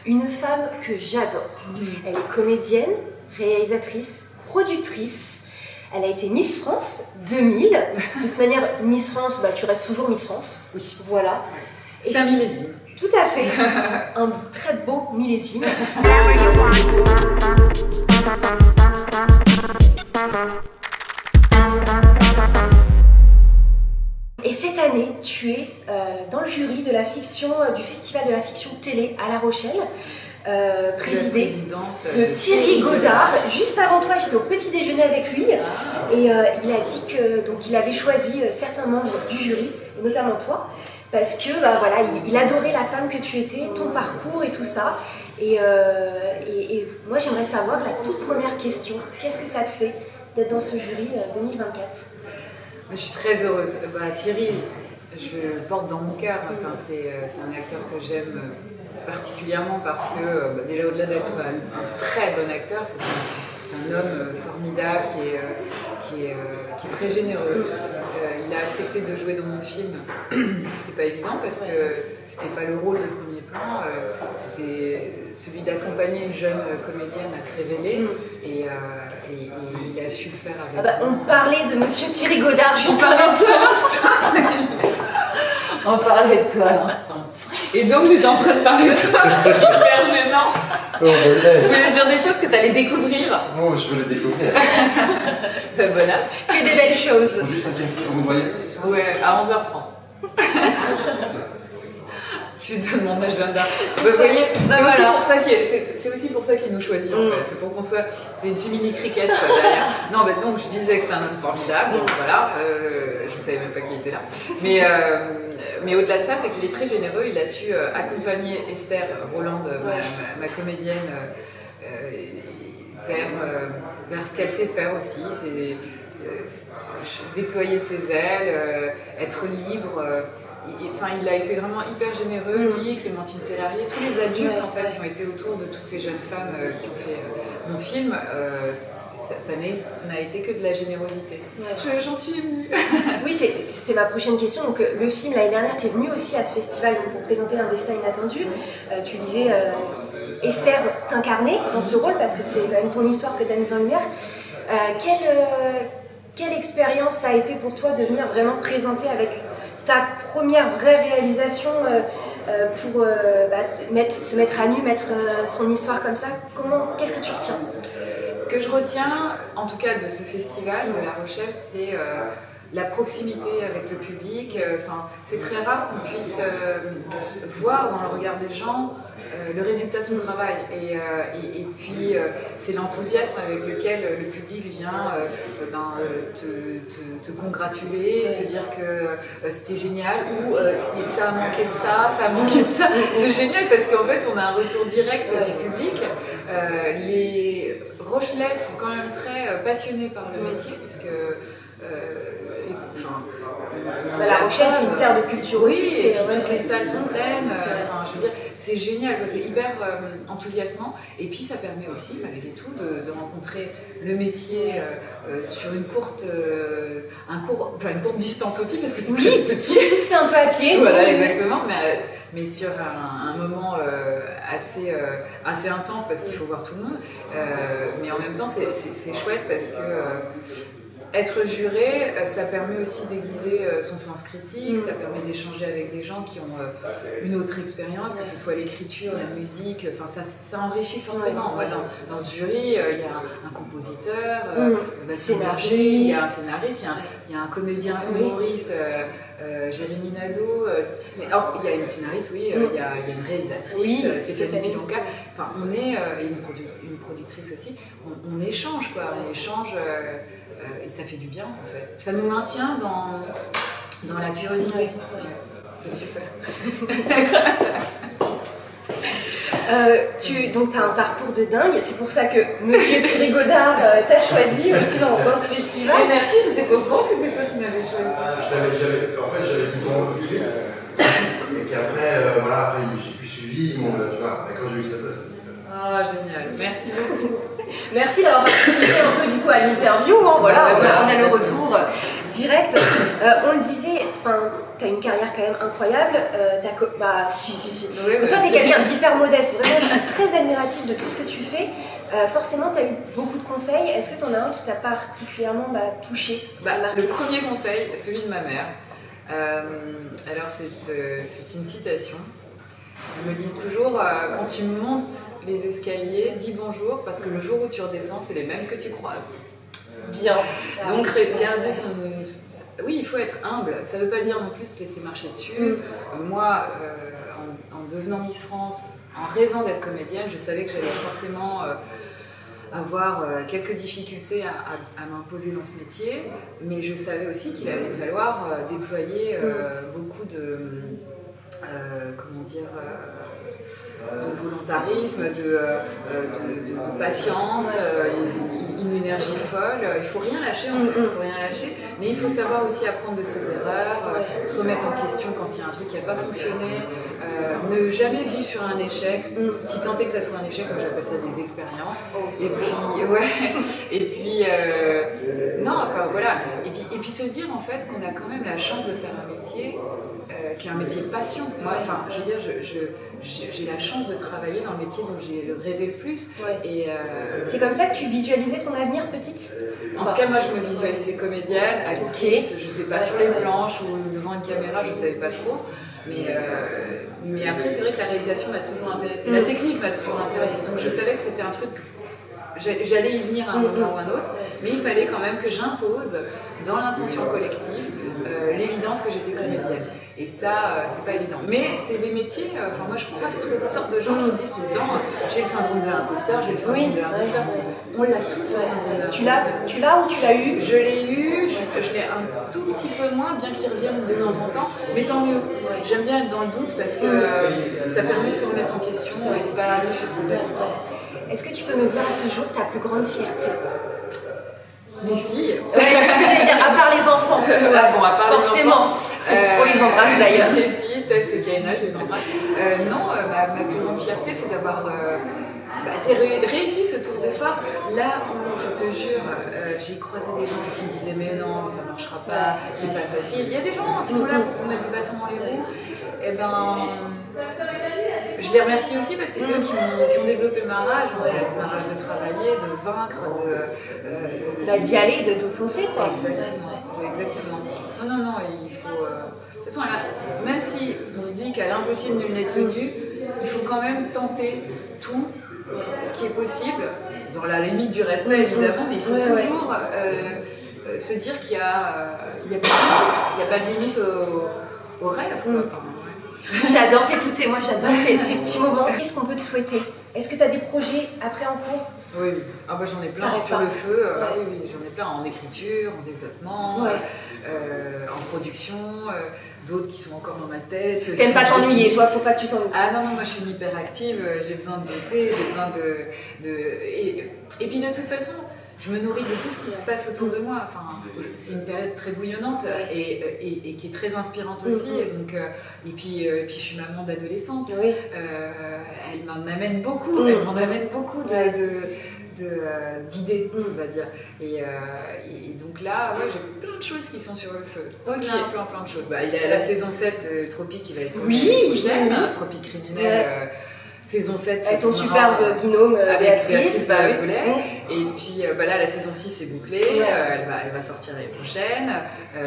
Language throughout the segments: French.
Une femme que j'adore. Elle est comédienne, réalisatrice, productrice. Elle a été Miss France 2000. De toute manière, Miss France, tu restes toujours Miss France. Oui. Voilà. C'est un millésime. Tout à fait. Un très beau millésime. Et cette année, tu es dans le jury de la fiction, du Festival de la fiction télé à La Rochelle, présidé de Thierry Godard. Juste avant toi, j'étais au petit déjeuner avec lui et il a dit qu'il avait choisi certains membres du jury, et notamment toi, parce que voilà, il adorait la femme que tu étais, ton parcours et tout ça. Et moi, j'aimerais savoir la toute première question. Qu'est-ce que ça te fait d'être dans ce jury 2024 ? Je suis très heureuse. Thierry, je le porte dans mon cœur. Enfin, c'est un acteur que j'aime particulièrement parce que, déjà au-delà d'être un très bon acteur, c'est un homme formidable qui est très généreux. Il a accepté de jouer dans mon film. C'était pas évident parce que c'était pas le rôle de premier plan. C'était celui d'accompagner une jeune comédienne à se révéler. Et il a su le faire avec moi. On parlait de Monsieur Thierry Godard juste avant ça. On parlait de toi à l'instant. Et donc j'étais en train de parler de toi. C'est hyper gênant. Je voulais dire des choses que tu allais découvrir. Oh, je veux les découvrir. Voilà. Que des belles choses. Juste un café, vous voyez, c'est ça? Ouais, à 11h30. Je donne mon agenda. Vous voyez, c'est aussi pour ça qu'il nous choisit en fait. C'est pour qu'on soit. C'est Jiminy Cricket quoi, derrière. Non, donc je disais que c'est un homme formidable. Donc voilà, je ne savais même pas qu'il était là. Mais au-delà de ça, c'est qu'il est très généreux. Il a su accompagner Esther Rolland, ma comédienne, vers ce qu'elle sait faire aussi. C'est déployer ses ailes, être libre. Il a été vraiment hyper généreux, lui, Clémentine Sélarié, tous les adultes en fait, qui ont été autour de toutes ces jeunes femmes qui ont fait mon film. Ça n'a été que de la générosité. Ouais. J'en suis émue. Oui, c'était ma prochaine question. Donc, le film, l'année dernière, tu es venue aussi à ce festival pour présenter Un destin inattendu. Tu disais, Esther t'incarnait dans ce rôle, parce que c'est quand même ton histoire que tu as mise en lumière. Quelle expérience ça a été pour toi de venir vraiment présenter avec ta première vraie réalisation pour se mettre à nu, mettre son histoire comme ça? Qu'est-ce que tu retiens? Ce que je retiens, en tout cas de ce festival de La Rochelle, c'est la proximité avec le public. C'est très rare qu'on puisse voir dans le regard des gens le résultat de son travail. Et puis, c'est l'enthousiasme avec lequel le public vient te congratuler, te dire que c'était génial, ou ça a manqué de ça, ça a manqué de ça. C'est génial parce qu'en fait, on a un retour direct du public. Les Rochelais sont quand même très passionnés par le métier, puisque La Rochelle, c'est une terre de culture aussi. Oui, et puis toutes les salles sont pleines. Je veux dire, c'est génial, c'est hyper enthousiasmant. Et puis ça permet aussi, malgré tout, de rencontrer le métier sur une courte distance aussi, parce que c'est très petit. Tout se fait un peu à pied. Voilà, exactement. Mais sur un moment assez intense, parce qu'il faut voir tout le monde. Mais en même temps, c'est chouette parce que être juré, ça permet aussi d'aiguiser son sens critique, ça permet d'échanger avec des gens qui ont une autre expérience, que ce soit l'écriture, la musique, ça enrichit forcément. Moi, dans ce jury, il y a un compositeur, scénariste, il y a un scénariste, il y a un comédien humoriste, Jérémy Nadeau, il y a une scénariste, il y a une réalisatrice, Stéphanie Pilonka, on est, et une productrice aussi, on échange quoi, et ça fait du bien en fait. Ça nous maintient dans la curiosité. C'est super. Donc tu as un parcours de dingue, c'est pour ça que Monsieur Thierry Godard t'a choisi aussi dans ce festival. Et merci, j'étais pas au courant que c'était toi qui m'avais choisi. J'avais dit ton tout de suite. Et puis après, j'ai plus suivi, quand j'ai eu sa place. Ah, génial, merci beaucoup. Merci d'avoir participé un peu du coup à l'interview, on a le retour. direct. On le disait, tu as une carrière quand même incroyable. Si. Oui, toi, tu es quelqu'un d'hyper modeste. Vraiment, je suis très admirative de tout ce que tu fais. Forcément, tu as eu beaucoup de conseils. Est-ce que tu en as un qui t'a particulièrement touché? Le premier conseil, celui de ma mère. Alors, c'est une citation. Elle me dit toujours, quand tu montes les escaliers, dis bonjour, parce que le jour où tu redescends, c'est les mêmes que tu croises. Bien. Donc, regarder son... Oui, il faut être humble. Ça ne veut pas dire non plus se laisser marcher dessus. Moi, en devenant Miss France, en rêvant d'être comédienne, je savais que j'allais forcément avoir quelques difficultés à m'imposer dans ce métier, mais je savais aussi qu'il allait falloir déployer beaucoup de de volontarisme, de patience, une énergie folle. Il ne faut rien lâcher en fait, il faut rien lâcher, mais il faut savoir aussi apprendre de ses erreurs, se remettre en question quand il y a un truc qui n'a pas fonctionné, ne jamais vivre sur un échec, si tant est que ça soit un échec, moi j'appelle ça des expériences. Et puis se dire en fait qu'on a quand même la chance de faire un métier qui est un métier de passion. Moi, je veux dire, j'ai la chance de travailler dans le métier dont j'ai rêvé le plus. Et c'est comme ça que tu visualisais ton avenir petite? En tout cas, moi, je me visualisais comédienne, actrice, je sais pas, sur les planches ou devant une caméra, je savais pas trop. Mais après, c'est vrai que la réalisation m'a toujours intéressée. La technique m'a toujours intéressée. Donc je savais que c'était un truc... J'allais y venir à un moment ou à un autre, mais il fallait quand même que j'impose dans l'inconscient collectif l'évidence que j'étais comédienne. Et ça, c'est pas évident. Mais c'est des métiers, moi je croise toutes sortes de gens qui me disent tout le temps j'ai le syndrome de l'imposteur, j'ai le syndrome de l'imposteur. On l'a tous, ce syndrome de l'imposteur. Tu l'as ou tu l'as eu? Je l'ai eu, je l'ai un tout petit peu moins, bien qu'il revienne de temps en temps, mais tant mieux. J'aime bien être dans le doute parce que ça permet de se remettre en question et de ne pas aller sur ses acquis. Est-ce que tu peux me dire à ce jour ta plus grande fierté? Mes filles. Ouais, c'est ce que j'allais dire, à part les enfants. À part forcément. Les enfants. On les embrasse d'ailleurs. Mes filles, Tess et Kaina, je les embrasse. Ma plus grande fierté, c'est d'avoir réussi ce tour de force. Là où, je te jure, j'ai croisé des gens qui me disaient mais non, ça ne marchera pas, c'est pas facile. Il y a des gens qui sont là pour mettre des bâtons dans les roues. Je les remercie aussi parce que c'est eux qui ont développé ma rage, en fait, ma rage de travailler, de vaincre, d'y aller, de foncer, quoi. Exactement. Non, il faut... De toute façon, même si on se dit qu'à l'impossible nul n'est tenu, il faut quand même tenter tout ce qui est possible, dans la limite du respect évidemment, mais il faut toujours se dire qu'il n'y a pas de limite au rêve. J'adore t'écouter, moi j'adore ces petits moments. Qu'est-ce qu'on peut te souhaiter? Est-ce que tu as des projets après en cours? Oui. J'en ai plein sur le feu. Oui, j'en ai plein en écriture, en développement, en production, d'autres qui sont encore dans ma tête. T'aimes pas t'ennuyer, toi, faut pas que tu t'ennuies. Ah non, moi je suis une hyperactive, j'ai besoin de bosser, j'ai besoin et puis de toute façon, je me nourris de tout ce qui se passe autour de moi. C'est une période très bouillonnante et qui est très inspirante aussi. Et puis je suis maman d'adolescente. Oui. Elle m'en amène beaucoup. Elle m'en amène beaucoup d'idées, on va dire. Et donc là, j'ai plein de choses qui sont sur le feu. Plein de choses. Il y a la saison 7 de Tropique qui va être prochaine, Tropique criminel. Saison 7, avec ton superbe binôme avec Béatrice Goulet. Et puis là, la saison 6 est bouclée, elle va sortir l'année prochaine.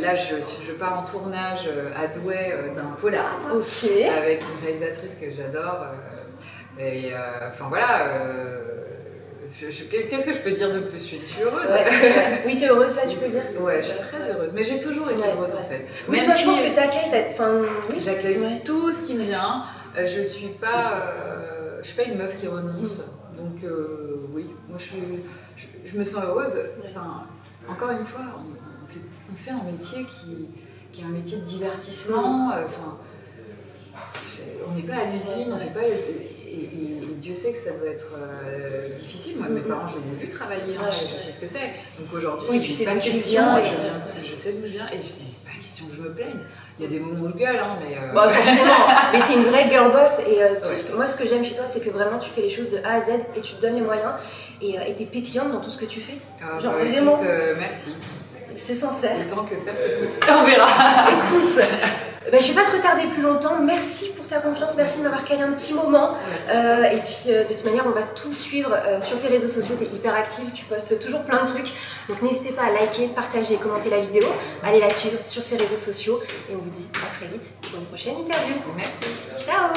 Là, je pars en tournage à Douai d'un polar avec une réalisatrice que j'adore. Qu'est-ce que je peux dire de plus? Je suis heureuse. Oui, t'es heureuse, ça tu peux dire? Ouais, je suis très heureuse. Mais j'ai toujours été heureuse en fait. Oui, toi, je pense que t'accueilles. J'accueille tout ce qui me vient. Je suis pas une meuf qui renonce. Donc oui, moi je me sens heureuse. Encore une fois, on fait un métier qui est un métier de divertissement. On n'est pas à l'usine, on fait pas. Et Dieu sait que ça doit être difficile. Moi, mes parents, je les ai vus travailler, je sais ce que c'est. Donc aujourd'hui, tu sais pas d'où question, tu viens. Je sais d'où je viens et je n'ai pas question que je me plaigne. Il y a des moments où je gueule, mais... forcément, mais t'es une vraie girl boss et moi, ce que j'aime chez toi, c'est que vraiment, tu fais les choses de A à Z et tu te donnes les moyens et t'es pétillante dans tout ce que tu fais. Vraiment. Écoute, merci. C'est sincère. Autant que faire, c'est peut. On verra. Écoute, je vais pas te retarder plus longtemps. Merci pour ta confiance, merci de m'avoir calé un petit moment. Et puis de toute manière, on va tout suivre sur tes réseaux sociaux. Tu es hyper active, tu postes toujours plein de trucs. Donc n'hésitez pas à liker, partager et commenter la vidéo. Allez la suivre sur ses réseaux sociaux. Et on vous dit à très vite pour une prochaine interview. Merci. Ciao.